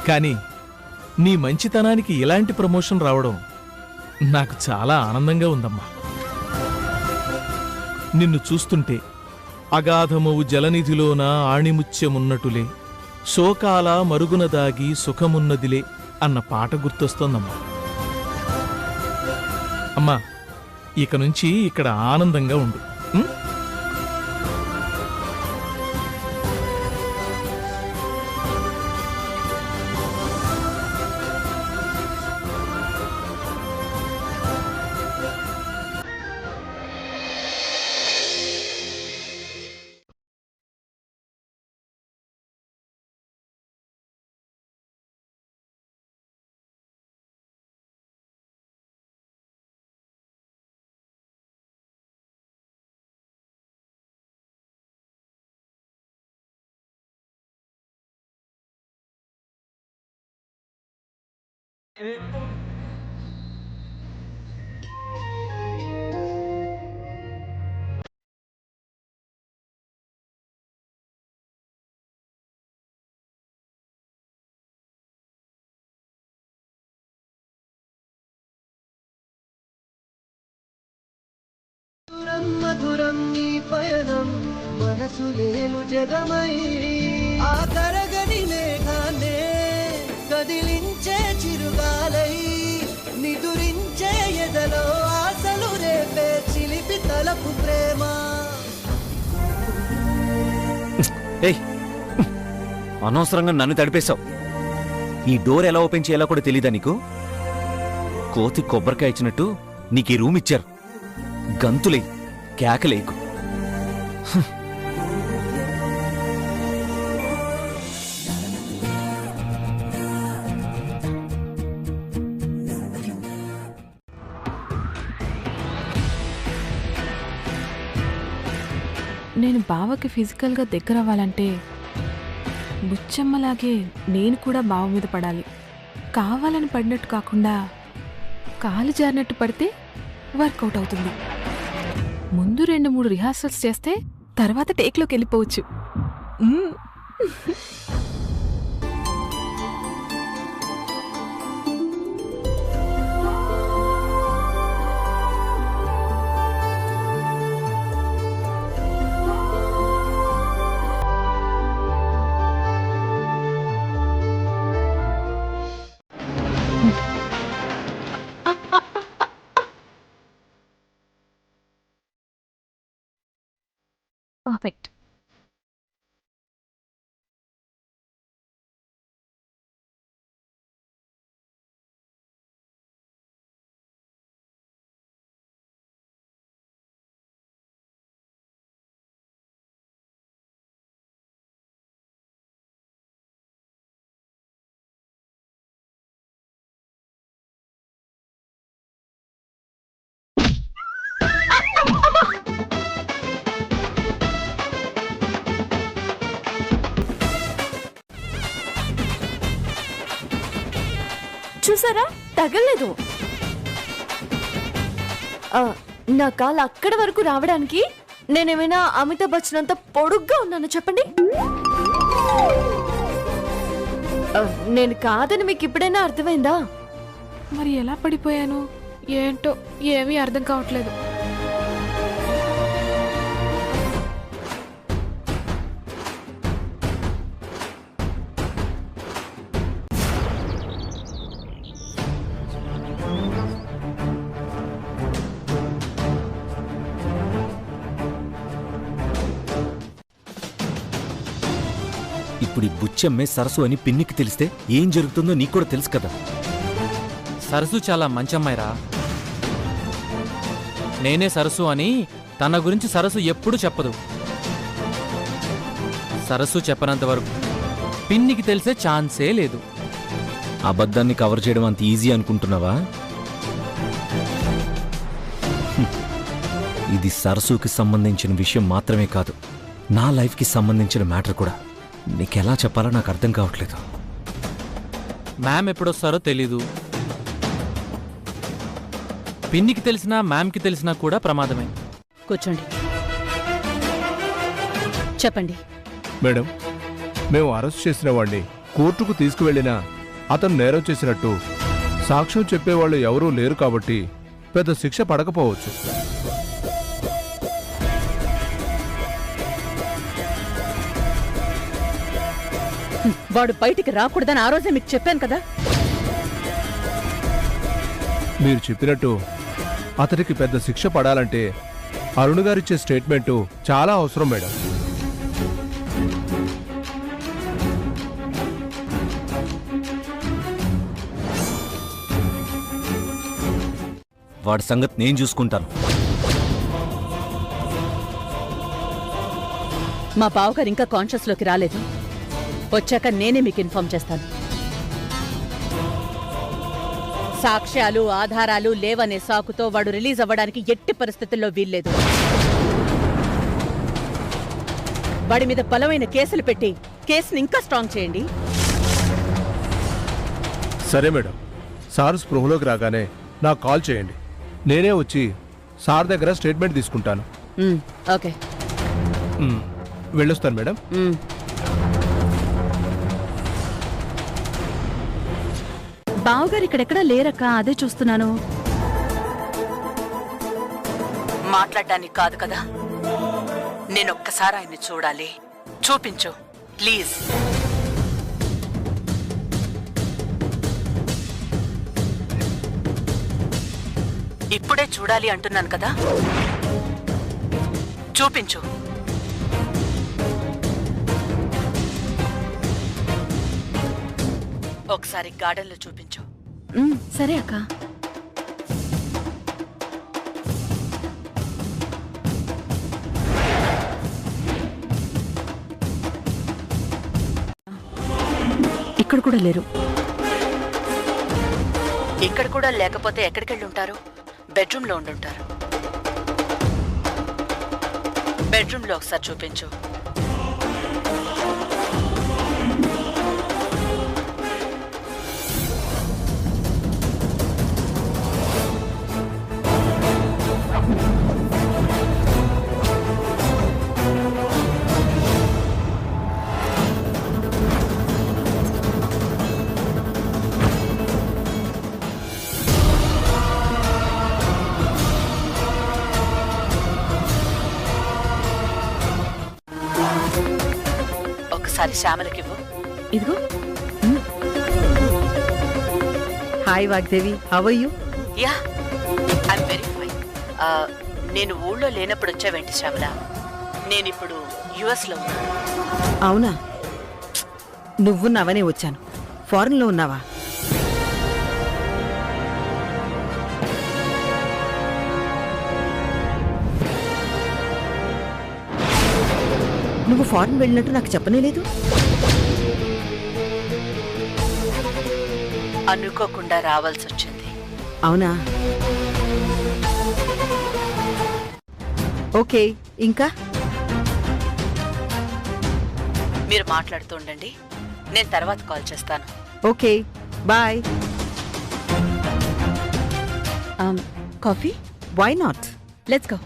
కానీ నీ మంచితనానికి ఇలాంటి ప్రమోషన్ రావడం నాకు చాలా ఆనందంగా ఉందమ్మా. నిన్ను చూస్తుంటే అగాధమవు జలనిధిలోన ఆణిముత్యమున్నటులే, శోకాల మరుగున దాగి సుఖమున్నదిలే అన్న పాట గుర్తొస్తోందమ్మా. అమ్మా, ఇక నుంచి ఇక్కడ ఆనందంగా ఉండు. మధురం నీ పయనం మనసులేలు జగమై ఆ కరగని మేఘాన్నే కదిలించే చిరుగాలై నిదురించే ఎదలో ఆశలు రేపే చిలిపి తలపు ప్రేమ. అనవసరంగా నన్ను తడిపేశావు. ఈ డోర్ ఎలా ఓపెన్ చేయాలో కూడా తెలీదా నీకు? కోతి కొబ్బరికాయ ఇచ్చినట్టు నీకు ఈ రూమ్ ఇచ్చారు. గంతులే, కేకలేకు. నేను బావకి ఫిజికల్గా దగ్గర అవ్వాలంటే బుచ్చమ్మలాగే నేను కూడా బావ మీద పడాలి. కావాలని పడినట్టు కాకుండా కాలు జారినట్టు పడితే వర్కౌట్ అవుతుంది. ముందు 2-3 రిహార్సల్స్ చేస్తే తర్వాత టేక్లోకి వెళ్ళిపోవచ్చు. పర్ఫెక్ట్. చూసారా, తగలేదు. నా కాలు అక్కడి వరకు రావడానికి నేనేమైనా అమితాబ్ బచ్చన్ అంత పొడుగ్గా ఉన్నాను చెప్పండి? నేను కాదని మీకు ఇప్పుడైనా అర్థమైందా? మరి ఎలా పడిపోయాను ఏంటో ఏమీ అర్థం కావట్లేదు. ఇప్పుడు ఈ బుచ్చమ్మే సరసు అని పిన్నికి తెలిస్తే ఏం జరుగుతుందో నీకు కూడా తెలుసు కదా. సరసు చాలా మంచమ్మాయిరా. నేనే సరసు అని తన గురించి సరసు ఎప్పుడు చెప్పదు. సరసు చెప్పనంత వరకు పిన్నికి తెలిసే ఛాన్సే లేదు. అబద్ధాన్ని కవర్ చేయడం అంత ఈజీ అనుకుంటున్నావా? ఇది సరసుకి సంబంధించిన విషయం మాత్రమే కాదు, నా లైఫ్కి సంబంధించిన మ్యాటర్ కూడా. నీకెలా చెప్పాలో నాకు అర్థం కావట్లేదు. మ్యామ్ ఎప్పుడొస్తారో తెలీదు. పిన్నికి తెలిసినా మ్యామ్కి తెలిసినా కూడా ప్రమాదమే. కూర్చోండి, చెప్పండి. మేడం, మేము అరెస్ట్ చేసిన వాడిని కోర్టుకు తీసుకువెళ్ళినా అతను నేరం చేసినట్టు సాక్ష్యం చెప్పేవాళ్ళు ఎవరూ లేరు కాబట్టి పెద్ద శిక్ష పడకపోవచ్చు. వాడు బయటికి రాకూడదని ఆ రోజే మీకు చెప్పాను కదా. మీరు చెప్పినట్టు అతడికి పెద్ద శిక్ష పడాలంటే అరుణ్ గారిచ్చే స్టేట్మెంటు చాలా అవసరం మేడం. వాడి సంగతి నేను చూసుకుంటాను. మా బావగారు ఇంకా కాన్షియస్లోకి రాలేదు. వచ్చాక నేనే మీకు ఇన్ఫార్మ్ చేస్తాను. సాక్ష్యాలు ఆధారాలు లేవనే సాకుతో వాడు రిలీజ్ అవ్వడానికి ఎట్టి పరిస్థితుల్లో వీల్లేదు. వాడి మీద బలమైన కేసులు పెట్టి కేసుని ఇంకా స్ట్రాంగ్ చేయండి. సరే మేడం, సార్ స్పృహలోకి రాగానే నాకు కాల్ చేయండి. నేనే వచ్చి సార్ దగ్గర స్టేట్మెంట్ తీసుకుంటాను. ఓకే, వెళ్ళొస్తాను మేడం. బావగారు ఇక్కడెక్కడా లేరక్క, అదే చూస్తున్నాను. మాట్లాడడానికి కాదు కదా, నేనొక్కసారి ఆయన్ని చూడాలి. చూపించు ప్లీజ్. ఇప్పుడే చూడాలి అంటున్నాను కదా, చూపించు. ఒకసారి గార్డెన్లో చూపించు. సరే అక్క. ఇక్కడ కూడా లేరు. ఇక్కడ కూడా లేకపోతే ఎక్కడికెళ్ళి ఉంటారు? బెడ్రూమ్లో ఉండుంటారు. బెడ్రూమ్లో ఒకసారి చూపించు. ఒకసారి శ్యామలకివ్వు. ఇదిగో. Hi Vagdevi, how are you? Ya, I'm very fine. నేను ఊళ్ళో లేనప్పుడు వచ్చావేంటి శ్యామల? నేనిప్పుడు యుఎస్లో ఉన్నాను. అవునా? నువ్వున్నావనే వచ్చాను. ఫారెన్లో ఉన్నావా? నువ్వు ఫారెన్ వెళ్ళినట్టు నాకు చెప్పనే లేదు. అనుకోకుండా రావాల్సి వచ్చింది. అవునా? ఓకే, ఇంకా మీరు మాట్లాడుతూ ఉండండి, నేను తర్వాత కాల్ చేస్తాను. Okay, bye. Coffee? Why not? Let's go.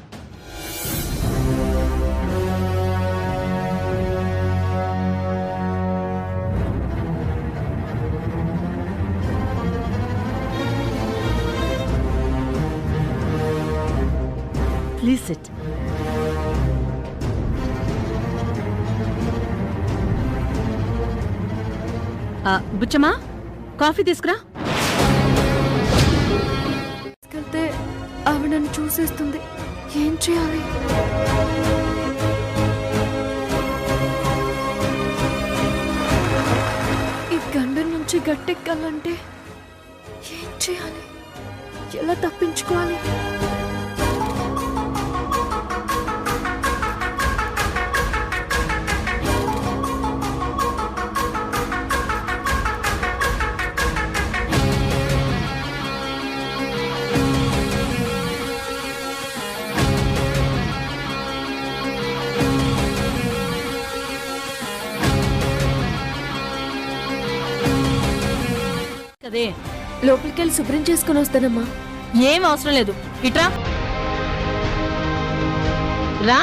Please sit. Buchamma, coffee తీసుకురా. వెళ్తే ఆవిడ నన్ను చూసేస్తుంది. ఏం చేయాలి? ఈ గండం నుంచి గట్టెక్కాలంటే ఏం చేయాలి? ఎలా తప్పించుకోవాలి? లోపలికి వెళ్ళి శుభ్రం చేసుకుని వస్తానమ్మా. ఏం అవసరం లేదు, ఇట్రా రా.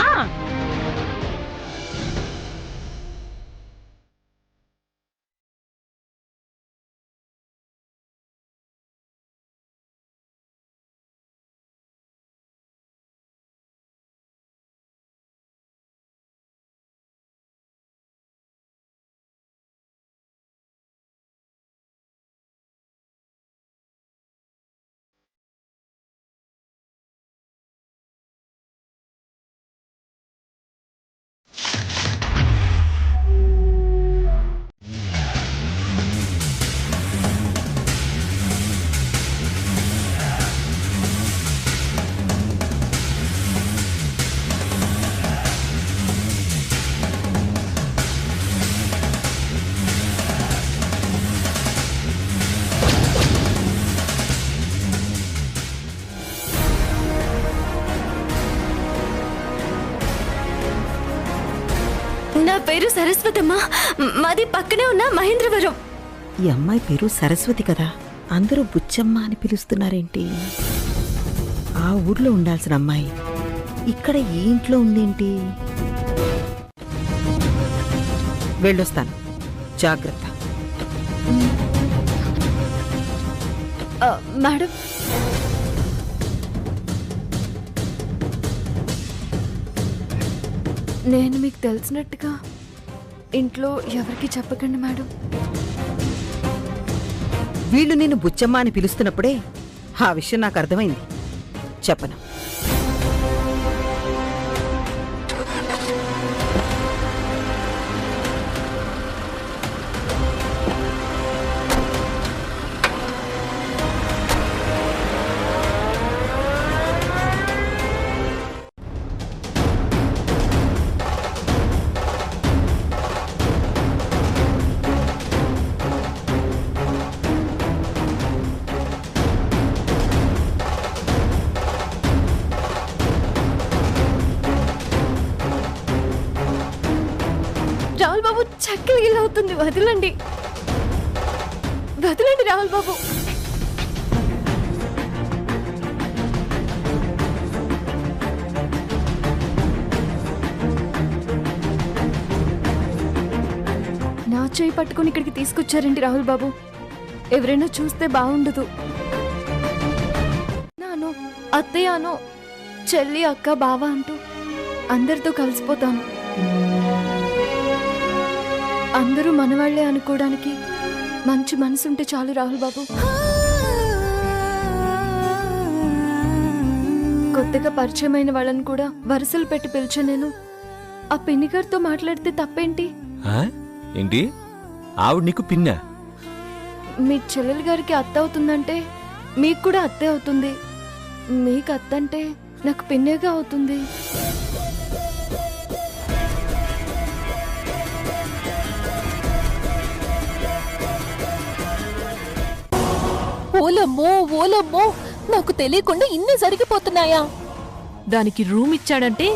నా పేరు సరస్వతమ్మ. మాది పక్కనే ఉన్న మహేంద్రవరం. ఈ అమ్మాయి పేరు సరస్వతి కదా, అందరూ బుచ్చమ్మ అని పిలుస్తున్నారేంటి? ఆ ఊర్లో ఉండాల్సిన అమ్మాయి ఇక్కడ ఈ ఇంట్లో ఉందేంటి? వెళ్ళొస్తాను, జాగ్రత్త. మేడం, నేను మీకు తెలిసినట్టుగా ఇంట్లో ఎవరికి చెప్పకండి మేడం. వీళ్ళు నిన్ను బుచ్చమ్మ అని పిలుస్తున్నప్పుడే ఆ విషయం నాకు అర్థమైంది. చెప్పను. రాహుల్ బాబు చక్కలు ఇలా అవుతుంది. వదలండి, వదలండి రాహుల్ బాబు. నా చేయి పట్టుకొని ఇక్కడికి తీసుకొచ్చారండి రాహుల్ బాబు. ఎవరైనా చూస్తే బాగుండదు. నాను అత్తయ్యను చెల్లి అక్క బావ అంటూ అందరితో కలిసిపోతాను. అందరూ మనవాళ్లే అనుకోవడానికి మంచి మనసుంటే చాలు రాహుల్ బాబు. కొత్తగా పరిచయమైన వాళ్ళని కూడా వరుసలు పెట్టి పిలిచే నేను ఆ పిన్ని గారితో మాట్లాడితే తప్పేంటి? ఏంటి ఆవిడ నీకు పిన్నా? మీ చెల్లెలి గారికి అత్త అవుతుందంటే మీకు కూడా అత్తే అవుతుంది. మీకు అత్త అంటే నాకు పిన్నేగా అవుతుంది. ఓలమ్మో ఓలమ్మో, నాకు తెలియకుండా ఇన్ని జరిగిపోతున్నాయా? దానికి రూమ్ ఇచ్చాడంటే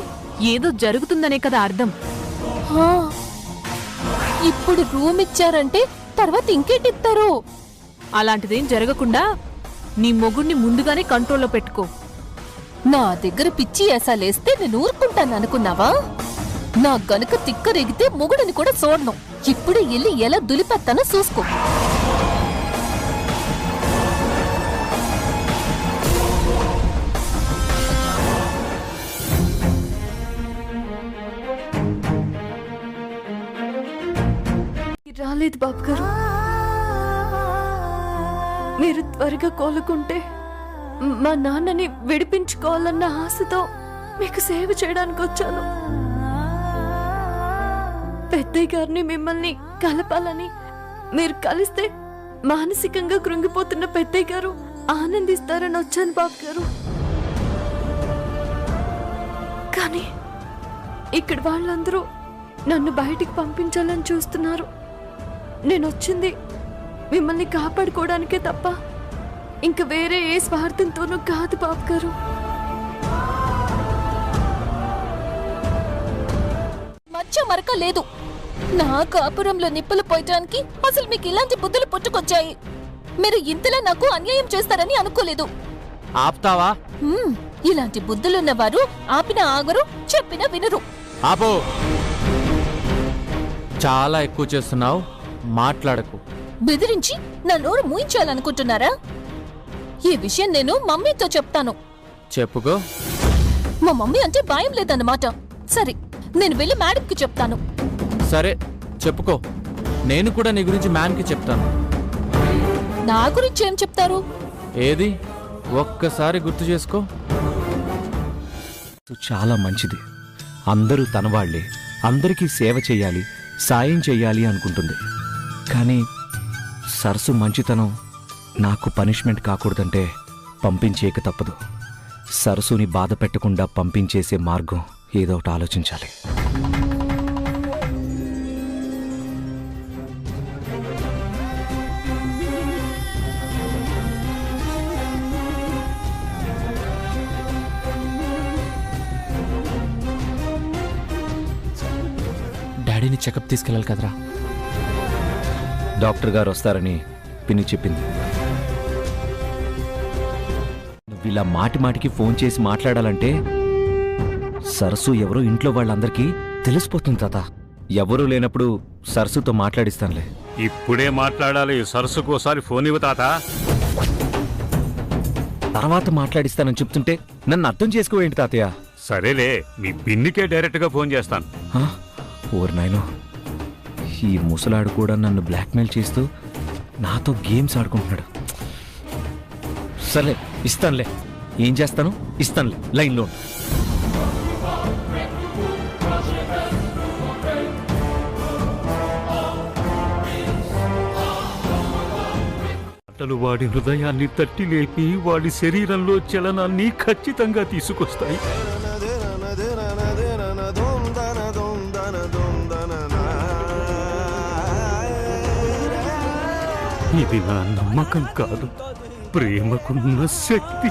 ఏదో జరుగుతుందనే కదా అర్థం. ఇప్పుడు రూమ్ ఇచ్చారంటే తర్వాత ఇంకేటిస్తారు? అలాంటిదేం జరగకుండా నీ మొగుడిని ముందుగానే కంట్రోల్లో పెట్టుకో. నా దగ్గర పిచ్చి ఏసాలేస్తే నేను ఊరుకుంటాను అనుకున్నావా? నా గనుక తిక్కరేగితే మొగుడిని కూడా చూడను. ఇప్పుడే వెళ్ళి ఎలా దులిపెత్తానో చూసుకో. రాలేదు బాబు గారు. మీరు త్వరగా కోలుకుంటే మా నాన్నని విడిపించుకోవాలన్న ఆశతో మీకు సేవ చేయడానికి వచ్చాను. పెద్దయ్య గారిని మిమ్మల్ని కలపాలని, మీరు కలిస్తే మానసికంగా కృంగిపోతున్న పెద్దయ్య గారు ఆనందిస్తారని వచ్చాను బాబు గారు. కానీ ఇక్కడ వాళ్ళందరూ నన్ను బయటికి పంపించాలని చూస్తున్నారు. నేను వచ్చింది మిమ్మల్ని కాపాడుకోవడానికే తప్ప ఇంక వేరే ఏ స్వార్థంతోనూ కాదు బాబు గారు. మచ్చ మరక లేదు. నా కాపురంలో నిప్పులు పోయటానికి అసలు మీకు ఇలాంటి బుద్ధులు పుట్టుకొచ్చాయి. మీరు ఇంతలా నాకు అన్యాయం చేస్తారని అనుకోలేదు. ఆపుతావా? ఇలాంటి బుద్ధులున్న వారు ఆపిన ఆగరు, చెప్పిన వినరు. ఆపో, చాలా ఎక్కువ చేస్తున్నావు, మాట్లాడకు. బెదిరించి నా నోరు మూయించాలనుకుంటున్నారా? ఈ విషయం నేను మమ్మీతో చెప్తాను. చెప్పుకో. మా మమ్మీ అంటే భయం లేదన్నమాట. సరే, నేను వెళ్ళి మేడంకి చెప్తాను. సరే చెప్పుకో, నేను కూడా నీ గురించి మ్యాన్కి చెప్తాను. నా గురించి ఏం చెప్తారు? ఏది ఒక్కసారి గుర్తు చేసుకో. చాలా మంచిది. అందరూ తనవాళ్లే, అందరికీ సేవ చెయ్యాలి, సాయం చెయ్యాలి అనుకుంటుంది. కానీ సరసు మంచితనం నాకు పనిష్మెంట్ కాకూడదంటే పంపించేక తప్పదు. సరసుని బాధ పెట్టకుండా పంపించేసే మార్గం ఏదో ఒకటి ఆలోచించాలి. డాడీని చెకప్ తీసుకెళ్ళాలి కదరా. డాక్టర్ గారు వస్తారని పిన్ని చెప్పింది. నువ్వు ఇలా మాటి మాటికి ఫోన్ చేసి మాట్లాడాలంటే సరస్సు ఎవరో ఇంట్లో వాళ్ళందరికీ తెలిసిపోతుంది తాత. ఎవరూ లేనప్పుడు సరస్సుతో మాట్లాడిస్తానులే. ఇప్పుడే మాట్లాడాలి. సరస్సుకు ఒకసారి ఫోన్ ఇవ్వు తాత. తర్వాత మాట్లాడిస్తానని చెప్తుంటే నన్ను అర్థం చేసుకోవేంటి తాతయ్య? సరేలే, మీ పిన్నికే డైరెక్ట్గా ఫోన్ చేస్తాను. ఓర్ నాయనో, ఈ ముసలాడు కూడా నన్ను బ్లాక్మెయిల్ చేస్తూ నాతో గేమ్స్ ఆడుకుంటున్నాడు. సరే ఇస్తానులే. ఏం చేస్తాను? ఇస్తానులే, లైన్లో ఉండు. మాటలు వాడి హృదయాన్ని తట్టి లేపి వాడి శరీరంలో చలనాన్ని ఖచ్చితంగా తీసుకొస్తాయి. ఇది నా నమ్మకం కాదు, ప్రేమకున్న శక్తి.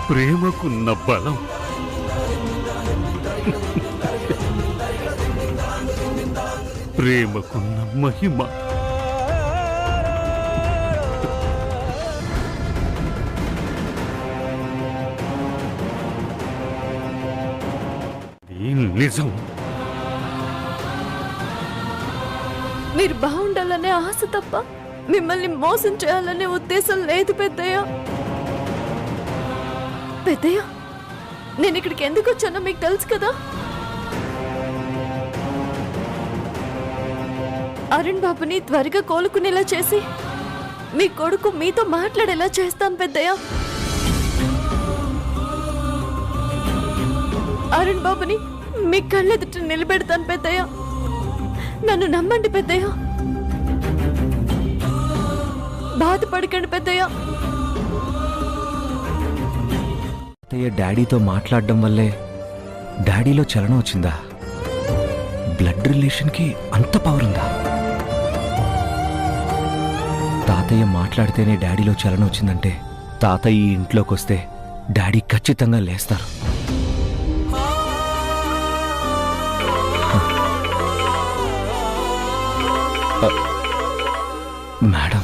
ప్రేమకున్న బలం. ప్రేమకున్న మహిమ. నిజం. మీరు బాగుండాలనే ఆశ తప్ప మిమ్మల్ని మోసం చేయాలనే ఉద్దేశం లేదు పెద్దయ్య. పెద్దయ్య, నేను ఇక్కడికి ఎందుకు వచ్చానో మీకు తెలుసు కదా. అరుణ్ బాబుని త్వరగా కోలుకునేలా చేసి మీ కొడుకు మీతో మాట్లాడేలా చేస్తాను పెద్దయ్య. అరుణ్ బాబుని మీ కళ్ళెదుట నిలబెడతాను పెద్దయ్య. నన్ను నమ్మండి పెద్దయ్య. బాధపడకండి పెద్దయ్య. డాడీతో మాట్లాడడం వల్లే డాడీలో చలనం వచ్చిందా? బ్లడ్ రిలేషన్కి అంత పవర్ ఉందా? తాతయ్య మాట్లాడితేనే డాడీలో చలనం వచ్చిందంటే తాతయ్య ఈ ఇంట్లోకి వస్తే డాడీ ఖచ్చితంగా లేస్తారు. మేడం,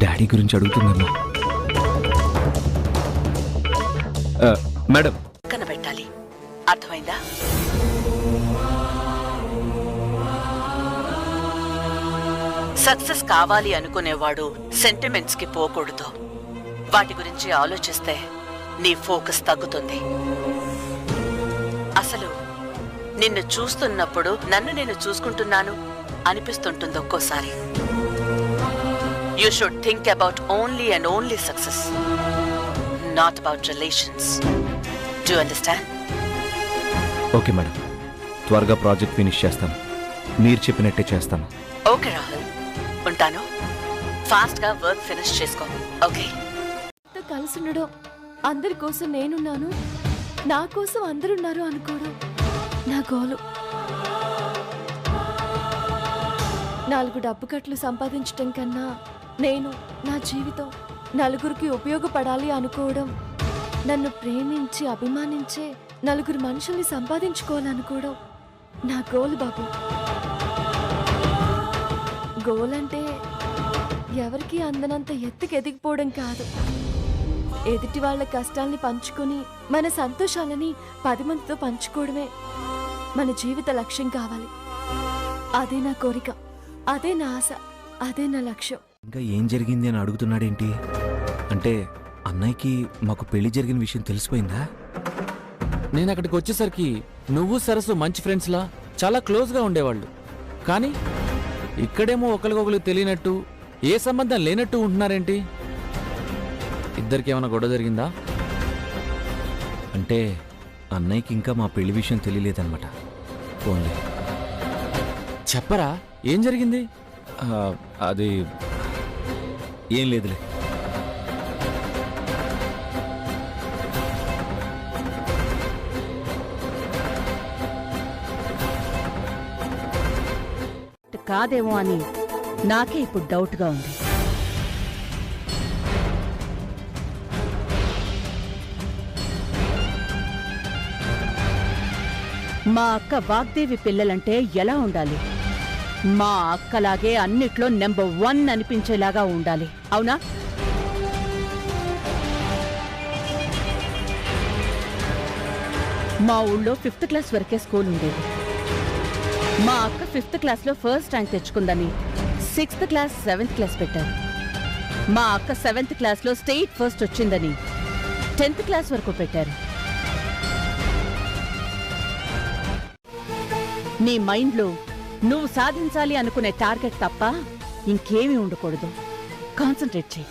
డాడీ గురించి అడుగుతుందమ్మా. మేడం, కనబెట్టాలి, అర్థమైందా? సక్సెస్ కావాలి అనుకునేవాడు సెంటిమెంట్స్ కి పోకూడదు. వాటి గురించి ఆలోచిస్తే నీ ఫోకస్ తగ్గుతుంది. అసలు నిన్ను చూస్తున్నప్పుడు నన్ను నేను చూసుకుంటున్నాను అనిపిస్తుంటుంది ఒక్కోసారి. You should think about only and only success, not about relations. Do understand? Okay madam, త్వరగా ప్రాజెక్ట్ ఫినిష్ చేస్తాను. మీరు చెప్పినట్టే చేస్తాను. ఓకే రాహుల్, ఉంటాను. ఫాస్ట్ గా వర్క్ ఫినిష్ చేసుకో. ఓకే. కలిసి ఉండడం, అందరి కోసం నేనున్నాను, నా కోసం అందరున్నారు అనుకోవడం నా గోలు. 4 డబ్బు కట్లు సంపాదించటం కన్నా నేను నా జీవితం నలుగురికి ఉపయోగపడాలి అనుకోవడం, నన్ను ప్రేమించి అభిమానించే 4 మనుషుల్ని సంపాదించుకోవాలనుకోవడం నా గోలు బాబు. గోల్ అంటే ఎవరికి అందనంత ఎత్తుకు ఎదిగిపోవడం కాదు, ఎదుటి వాళ్ళ కష్టాల్ని పంచుకొని మన సంతోషాలని 10 మందితో పంచుకోవడమే మన జీవిత లక్ష్యం కావాలి. అదే నా కోరిక, అదే నా ఆశ, అదే నా లక్ష్యం. ఇంకా ఏం జరిగింది అని అడుగుతున్నాడేంటి? అంటే అన్నయ్యకి మాకు పెళ్లి జరిగిన విషయం తెలిసిపోయిందా? నేను అక్కడికి వచ్చేసరికి నువ్వు సరస్సు మంచి ఫ్రెండ్స్లా చాలా క్లోజ్గా ఉండేవాళ్ళు. కానీ ఇక్కడేమో ఒకరికొకరు తెలియనట్టు, ఏ సంబంధం లేనట్టు ఉంటున్నారేంటి? ఇద్దరికి ఏమైనా గొడవ జరిగిందా? అంటే అన్నయ్యకి ఇంకా మా పెళ్లి విషయం తెలియలేదన్నమాట. ఓన్లీ చెప్పరా, ఏం జరిగింది? అది ఏం లేదులే. కాదేమో అని నాకే ఇప్పుడు డౌట్గా ఉంది. మా అక్క వాగ్దేవి పిల్లలంటే ఎలా ఉండాలి? మా అక్కలాగే అన్నిట్లో నెంబర్ 1 అనిపించేలాగా ఉండాలి, అవునా? మా ఊళ్ళో 5th క్లాస్ వరకే స్కూల్ ఉండేది. మా అక్క 5th క్లాస్లో ఫస్ట్ ర్యాంక్ తెచ్చుకుందని 6th క్లాస్ 7th క్లాస్ పెట్టారు. మా అక్క 7th క్లాస్లో స్టేట్ ఫస్ట్ వచ్చిందని 10th క్లాస్ వరకు పెట్టారు. నీ మైండ్లో నువ్వు సాధించాలి అనుకునే టార్గెట్ తప్ప ఇంకేమీ ఉండకూడదు. కాన్సంట్రేట్ చేయి.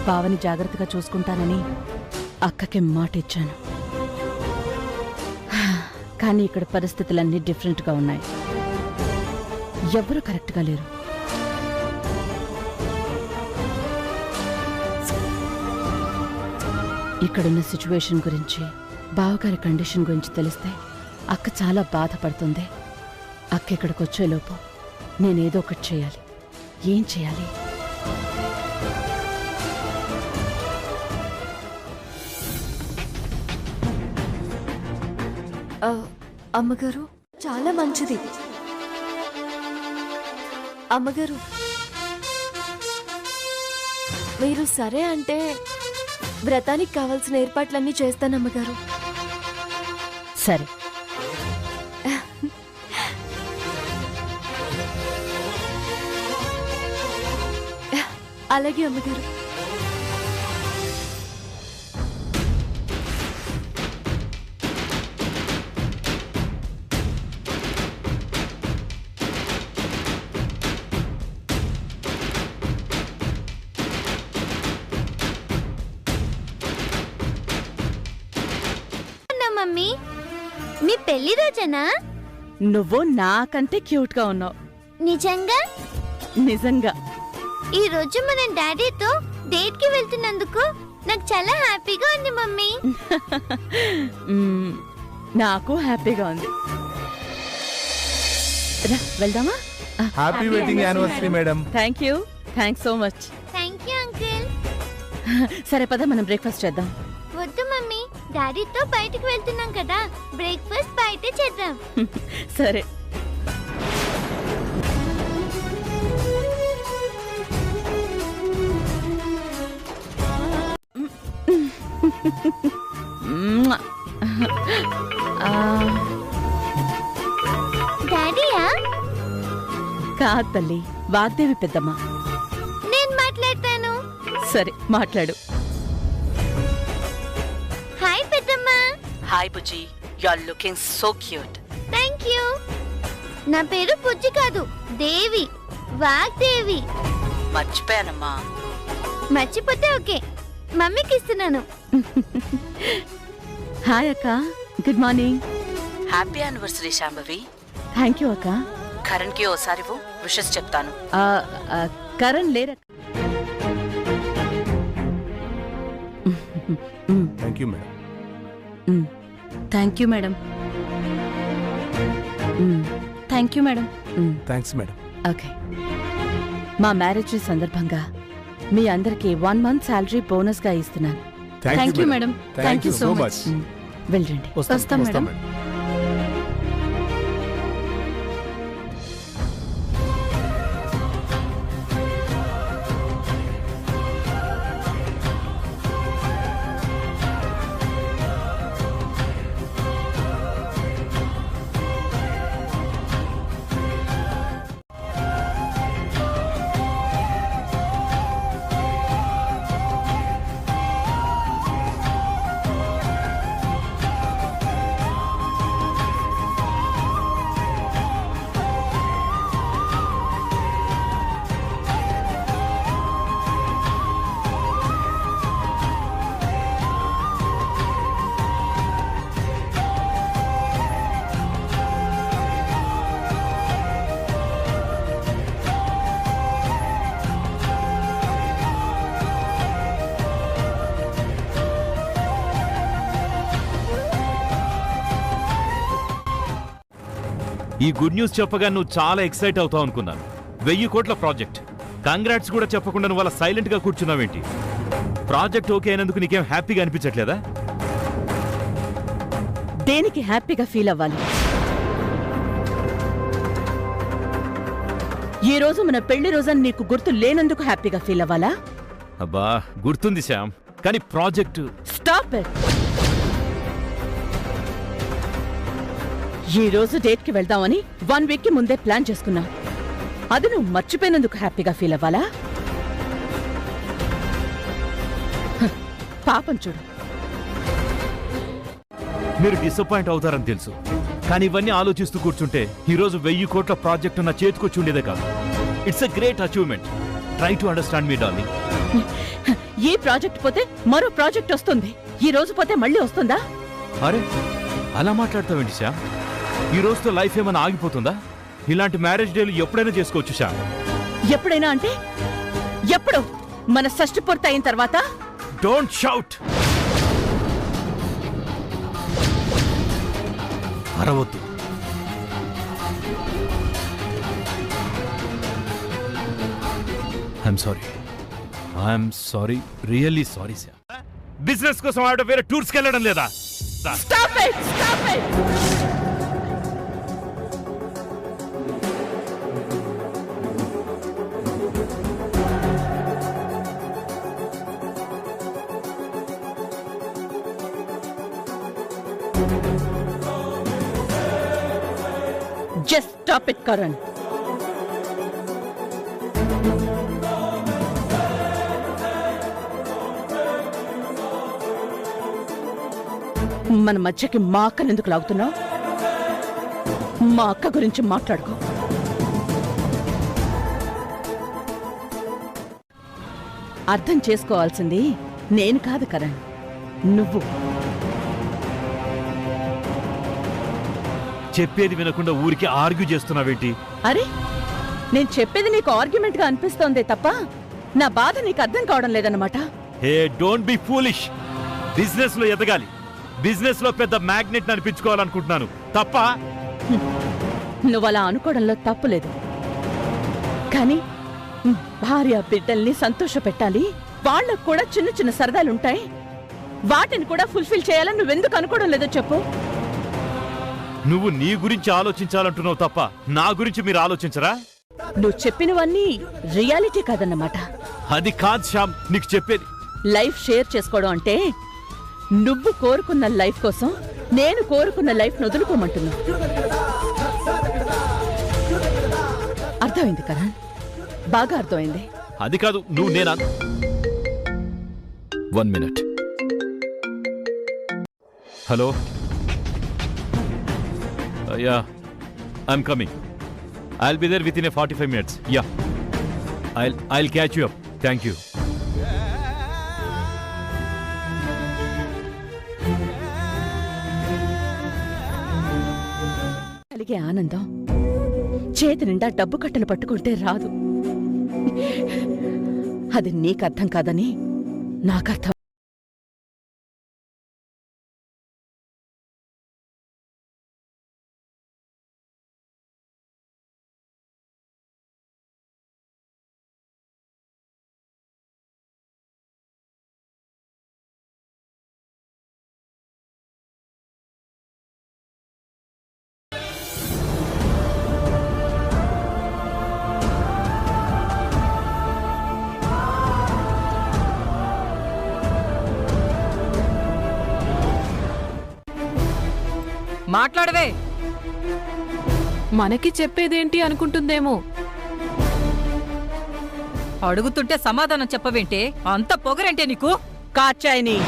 బావని జాగ్రత్తగా చూసుకుంటానని అక్కకి మాట ఇచ్చాను. కానీ ఇక్కడ పరిస్థితులన్నీ డిఫరెంట్గా ఉన్నాయి. ఎవ్వరూ కరెక్ట్గా లేరు. ఇక్కడున్న సిచ్యువేషన్ గురించి, బావగారి కండిషన్ గురించి తెలిస్తే అక్క చాలా బాధపడుతుంది. అక్క ఇక్కడికి వచ్చేలోపు నేనేదో ఒకటి చేయాలి. ఏం చేయాలి? అమ్మగారు చాలా మంచిది. అమ్మగారు మీరు సరే అంటే వ్రతానికి కావాల్సిన ఏర్పాట్లన్నీ చేస్తానమ్మగారు. సరే. అలాగే అమ్మగారు. మమ్మీ, మీ పెళ్లి రోజేనా? నువ్వు నాకంటే క్యూట్ గా ఉన్నావు. నిజంగా? నిజంగా. ఈ రోజు మనం డాడీతో డేట్ కి వెళ్తున్నందుకు నాకు చాలా హ్యాపీగా ఉంది మమ్మీ. నాకు హ్యాపీగా ఉంది. వెళ్దామా? Happy wedding anniversary madam. Thank you. Thanks so much. Thank you uncle. సరే పద, మనం బ్రేక్ఫాస్ట్ చేద్దాం. వద్దు మమ్మీ, డాడీతో బయటికి వెళ్తున్నాం కదా, బ్రేక్ఫాస్ట్ బయటే చేద్దాం. సరే. డాడీయా? కాదు తల్లి, వాగ్దేవి పెద్దమ్మ. నేను మాట్లాడతాను. సరే మాట్లాడు. హాయ్ పెద్దమ్మా. Hi Bujji, you are looking so cute. Thank you. నా పేరు బుజ్జి కాదు, దేవి, వాగ్దేవి. మర్చిపోయానమ్మా. మర్చిపోతే ఓకే, మమ్మీకి ఇస్తున్నాను. హాయ్ అక్క, good morning. Happy anniversary Shambhavi. Thank you అక్క. కరణ్ కి ఓసారి విషెస్ చెప్తాను. కరణ్ లేరు. Thank you madam. Thank you madam. Thank you madam. Thanks madam. Okay. మా మ్యారేజ్ సందర్భంగా మీ అందరికి 1 month శాలరీ బోనస్ గా ఇస్తున్నాను. Thank you madam. Thank you so much. వెళ్ళండి. వస్తాం మేడం. ఈ గుడ్ న్యూస్ చెప్పగా నువ్వు చాలా ఎక్సైట్ అవుతావు అనుకున్నాను. 1000 కోట్ల ప్రాజెక్ట్. కంగ్రాట్స్ కూడా చెప్పకుండా నువ్వు అలా సైలెంట్ గా కూర్చున్నావేంటి? ప్రాజెక్ట్ ఓకే అయినందుకు నీకేం హ్యాపీగా అనిపించట్లేదా? దేనికి హ్యాపీగా ఫీల్ అవ్వాలి? ఈ రోజు మన పెళ్లి రోజని నీకు గుర్తు లేనందుకు హ్యాపీగా ఫీల్ అవ్వాలా? అబ్బా గుర్తుంది శ్యామ్, కానీ ప్రాజెక్టు. Stop it. ఈ రోజు డేట్ కి వెళ్దామని 1 వీక్ కి ముందే ప్లాన్ చేసుకున్నా. అది నువ్వు మర్చిపోయినందుకు హ్యాపీగా ఫీల్ అవ్వాలా? పాపం చూడు. మీరు డిసప్పాయింట్ అవుతారని తెలుసు, కానీ ఇవన్నీ ఆలోచిస్తూ కూర్చుంటే ఈరోజు 1000 కోట్ల ప్రాజెక్టు నా చేతికొచ్చి ఉండేదే కాదు. It's a great achievement. Try to understand me darling. ఈ ప్రాజెక్ట్ పోతే మరో ప్రాజెక్ట్ వస్తుంది. ఈ రోజు పోతే మళ్ళీ వస్తుందా? అరే అలా మాట్లాడతావేంటి శ్యామ్? ఈ రోజుతో లైఫ్ ఏమైనా ఆగిపోతుందా? ఇలాంటి మ్యారేజ్ డేలు ఎప్పుడైనా చేసుకోవచ్చు శ్యామ్. ఎప్పుడైనా అంటే ఎప్పుడు? మన షష్టి పూర్తి అయిన తర్వాత? Don't shout. అరవద్దు. I'm sorry, really sorry Shyam. Business కోసం ఆవిడ వేరే టూర్స్కి వెళ్ళడం లేదా? Stop it! Stop it! Just stop it, Karan. మన మధ్యకి మా అక్కను ఎందుకు లాగుతున్నావు? మా అక్క గురించి మాట్లాడుకో. అర్థం చేసుకోవాల్సింది నేను కాదు కరణ్, నువ్వు. చెప్పేది వినకుండా ఊరికి ఆర్గ్యూ చేస్తున్నావేంటి? అరే నేను చెప్పేది నీకు ఆర్గ్యుమెంట్ గా అనిపిస్తోందే తప్ప నా బాధ నీకు అర్థం కావడం లేదన్నమాట. Hey don't be foolish. Business లో ఎదగాలి, బిజినెస్ లో పెద్ద మ్యాగ్నెట్ అనిపించుకోవాలనుకుంటున్నాను తప్ప. నువ్వు అలా అనుకోవడంలో తప్పులేదు, కానీ భార్య బిడ్డల్ని సంతోష పెట్టాలి, వాళ్ళకు కూడా చిన్న చిన్న సరదాలుంటాయి, వాటిని కూడా ఫుల్ఫిల్ చేయాలని నువ్వెందుకు అనుకోవడం లేదో చెప్పు. నువ్వు నీ గురించి ఆలోచించాలంటున్నావు తప్ప నా గురించి మీరు ఆలోచించరా? నువ్వు చెప్పినవన్నీ రియాలిటీ కాదన్నమాట. అది కాదు శ్యామ్ నీకు చెప్పేది. లైఫ్ షేర్ చేసుకోవడం అంటే నువ్వు కోరుకున్న లైఫ్ కోసం నేను కోరుకున్న లైఫ్ వదులుకోమంటున్నా. అర్థమైంది కరణ్, బాగా అర్థమైంది. అది కాదు నువ్వు నేనా. 1 minute. Hello. Ya I'm coming. I'll be there within 45 minutes. Ya I'll catch you up. Thank you. కలిగే ఆనందం చేతి నిండా డబ్బు కట్టలు పట్టుకుంటే రాదు. అది నీకర్థం కాదని నాకర్థం. మాట్లాడవే. మనకి చెప్పేదేంటి అనుకుంటుందేమో. అడుగుతుంటే సమాధానం చెప్పవేంటే? అంత పొగరంటే నీకు? కాచాయిని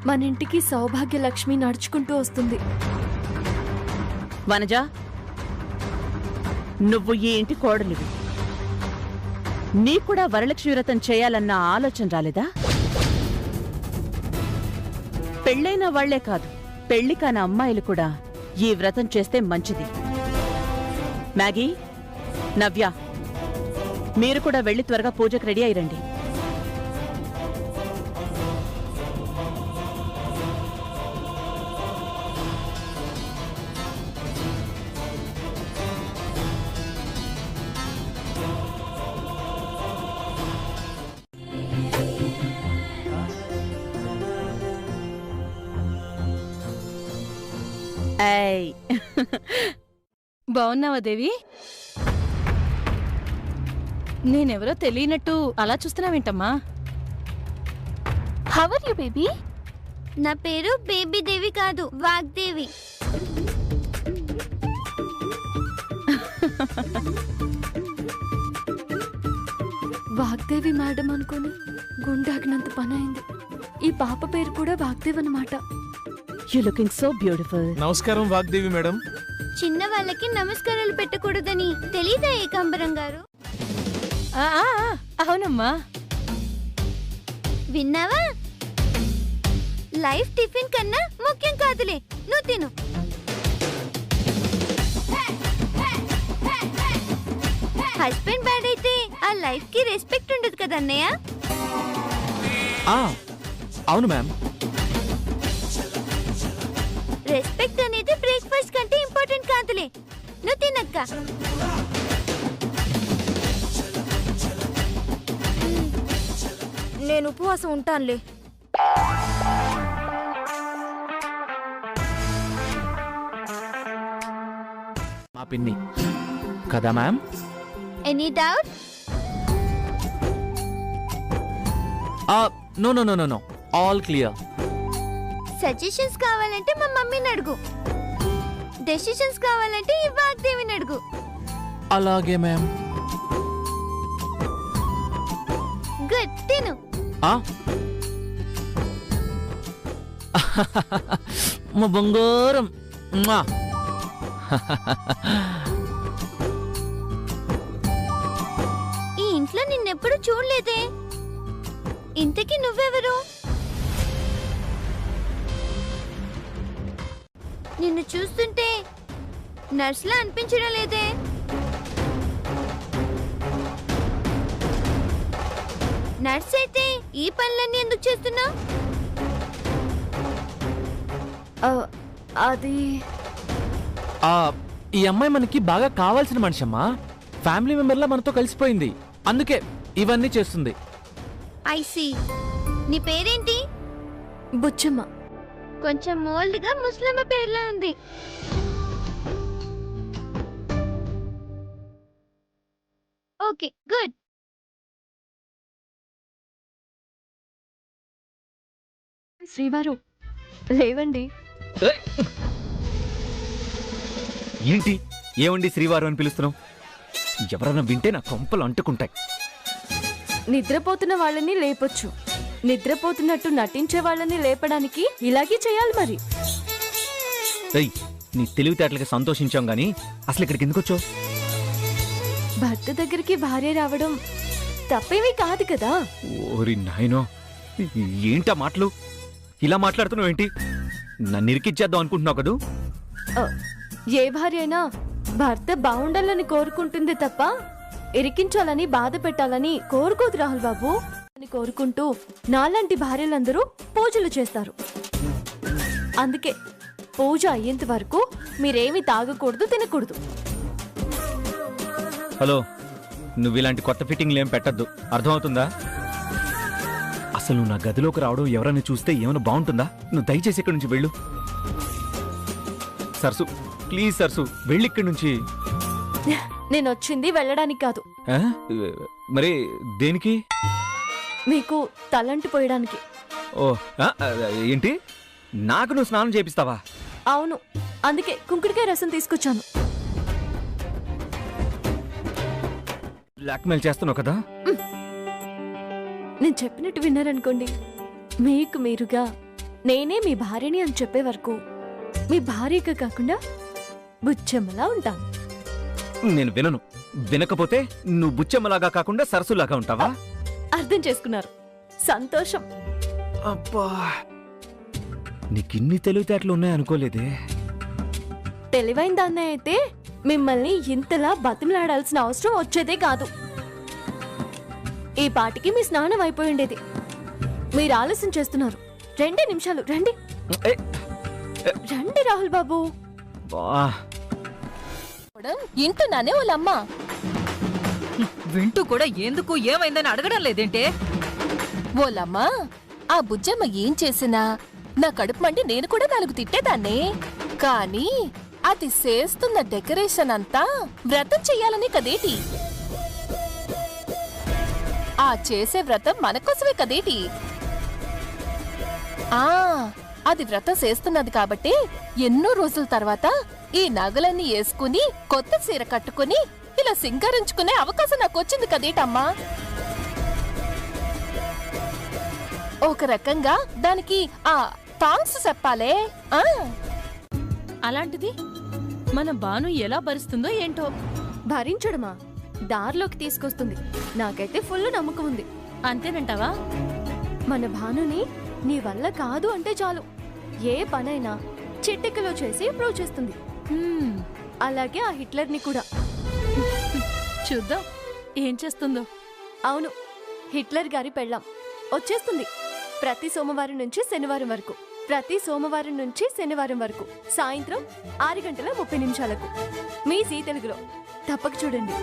మన ఇంటికి సౌభాగ్య లక్ష్మి నడుచుకుంటూ వస్తుంది. వనజ, నువ్వు ఈ ఇంటి కోడలివి. నీకూడా వరలక్ష్మి వ్రతం చేయాలన్న ఆలోచన రాలేదా? పెళ్ళైన వాళ్లే కాదు, పెళ్లి కాని అమ్మాయిలు కూడా ఈ వ్రతం చేస్తే మంచిది. మ్యాగీ, నవ్య, మీరు కూడా వెళ్లి త్వరగా పూజకు రెడీ అయ్యండి. బావున్నావా దేవి? నేనెవరో తెలియనట్టు అలా చూస్తున్నావేంటమ్మా? How are you baby? నా పేరు బేబీ దేవి కాదు, వాగ్దేవి. వాగ్దేవి మేడం అనుకోని గుండాగినంత పని అయింది. ఈ పాప పేరు కూడా వాగ్దేవి అన్నమాట. You looking so beautiful. నమస్కారం వాగ్దేవి మేడం. చిన్న వాళ్ళకి నమస్కారాలు పెట్టకూడదని తెలీదా ఏకాంబరం గారు? అవునమ్మా. విన్నావా? లైఫ్ టిఫిన్ కన్నా ముఖ్యం కాదులే, నువ్వు తిను. హస్బెండ్ బ్యాడ్ అయితే ఆ లైఫ్ కి రెస్పెక్ట్ ఉండదు కదా అన్నయ్య. అవును మ్యామ్. రెస్పెక్ట్ అనేది బ్రేక్ఫాస్ట్ కంటే ఇంపార్టెంట్ కాదులే, నువ్వు తినక్క. నేను ఉపవాసం ఉంటానులే. మా పిన్ని కదా ma'am? Any doubt? No no no no no, all clear. Suggestions కావాలంటే మా మమ్మీని అడుగు, డెసిషన్స్ కావాలంటే ఈ వాగ్దేవిని అడుగు. అలాగే మ్యామ్. గుడ్, తిను. మా బంగారం. ఈ ఇంట్లో నిన్నెప్పుడు చూడలేదే, ఇంతకీ నువ్వెవరు? నిన్ను చూస్తుంటే నర్సులా అనిపించడం లేదే. నర్స్ అయితే ఈ పనులన్నీ ఎందుకు చేస్తున్నావు? అది ఈ అమ్మాయి మనకి బాగా కావాల్సిన మనిషి అమ్మా. ఫ్యామిలీ మెంబర్లా మనతో కలిసిపోయింది, అందుకే ఇవన్నీ చేస్తుంది. I see. నీ పేరేంటి? బుచ్చమ్మ. కొంచెం ఓల్డ్ గా ముస్లిం పేర్లా ఉంది. Okay, good. శ్రీవారు లేవండి. ఏంటి ఏమండి శ్రీవారు అని పిలుస్తున్నావు? ఎవరన్నా వింటే నా కొంపలు అంటుకుంటాయి. నిద్రపోతున్న వాళ్ళని లేపొచ్చు, నిద్రపోతున్నట్టు నటించే వాళ్ళని లేపడానికి ఇలాగే చేయాలి మరి. నీ తెలివితేటలకి సంతోషించాం గానీ అసలు ఇక్కడికి ఎందుకు వచ్చావు? భర్త దగ్గరికి భార్య రావడం తప్పేమీ కాదు కదా. ఓరి నాయనో, ఏంటా మాటలు? ఇలా మాట్లాడుతున్నావు ఏంటి? నన్ను ఇరికిచ్చేద్దాం అనుకుంటున్నావు కదూ? ఏ భార్య అయినా భర్త బాగుండాలని కోరుకుంటుంది తప్ప ఇరికించాలని బాధ పెట్టాలని కోరుకోదు రాహుల్ బాబు. అని కోరుకుంటూ నాలాంటి భార్యలందరూ పూజలు చేస్తారు. అందుకే పూజ అయ్యేంత వరకు మీరేమి తాగకూడదు, తినకూడదు. హలో, నువ్వు ఇలాంటి కొత్త ఫిట్టింగ్లు ఏం పెట్టద్దు, అర్థమవుతుందా? అసలు నువ్వు నా గదిలోకి రావడం ఎవరైనా చూస్తే ఏమైనా బాగుంటుందా? నువ్వు దయచేసి ఇక్కడి నుంచి వెళ్ళు. సరసు, ప్లీజ్ సరసు, వెళ్ళి ఇక్కడి నుంచి. నేను వచ్చింది వెళ్ళడానికి కాదు. మరి దేనికి? మీకు తలంటి పోయడానికి. ఓ ఏంటి, నాకు నువ్వు స్నానం చేపిస్తావా? అవును, అందుకే కుంకుడికాయ రసం తీసుకొచ్చాను. బ్లాక్మెయిల్ చేస్తున్నావు కదా? నేను చెప్పినట్టు విన్నారనుకోండి, మీకు మీరుగా నేనే మీ భార్యని అని చెప్పే వరకు మీ భార్యగా కాకుండా బుచ్చమ్మలా ఉంటాను. నేను వినను. వినకపోతే నువ్వు బుచ్చమ్మలాగా కాకుండా సరస్సులాగా ఉంటావా? అర్థం చేసుకున్నారు, సంతోషం. అబ్బా, నీకిన్ని తెలివితేటలు ఉన్నాయనుకోలేదే. తెలివైన దాన్నే అయితే మిమ్మల్ని ఇంతలా బతిమలాడాల్సిన అవసరం వచ్చేదే కాదు. ఈ పాటికి మీ స్నానం అయిపోయి ఉండేది. మీరు ఆలస్యం చేస్తున్నారు. 2 నిమిషాలు రండి. రండి రాహుల్ బాబు. ఇంటున్నానే వాళ్ళమ్మ. వింటూ కూడా ఎందుకు ఏమైందని అడగడం లేదేంటే? ఓలమ్మా, ఆ బుజ్జమ్మ ఏం చేసినా నా కడుపు మండి నేను కూడా 4 తిట్టేదాన్నే. కానీ అది చేస్తున్న డెకరేషన్ అంతా వ్రతం చెయ్యాలని కదేటి? ఆ చేసే వ్రతం మనకోసమే కదేటి? అది వ్రతం చేస్తున్నది కాబట్టి ఎన్నో రోజుల తర్వాత ఈ నగలన్నీ వేసుకుని కొత్త చీర కట్టుకుని ఇలా సింగరించుకునే అవకాశం నాకు వచ్చింది కదేటమ్మా. ఒక రకంగా దానికి ఆ థాంక్స్ చెప్పాలే. అలాంటిది మన బాను ఎలా భరిస్తుందో ఏంటో. భరించడమా, దారిలోకి తీసుకొస్తుంది. నాకైతే ఫుల్ నమ్మకం ఉంది. అంతేనంటావా? మన భానుని నీ వల్ల కాదు అంటే చాలు ఏ పనైనా చిటికలో చేసి ప్రూవ్ చేస్తుంది. అలాగే ఆ హిట్లర్ని కూడా. చూద్దాం ఏం చేస్తుందో. అవును, హిట్లర్ గారి పెళ్ళాం వచ్చేస్తుంది. ప్రతి సోమవారం నుంచి శనివారం వరకు, ప్రతి సోమవారం నుంచి శనివారం వరకు సాయంత్రం 6:30 30 మీ జీ తెలుగులో తప్పక చూడండి.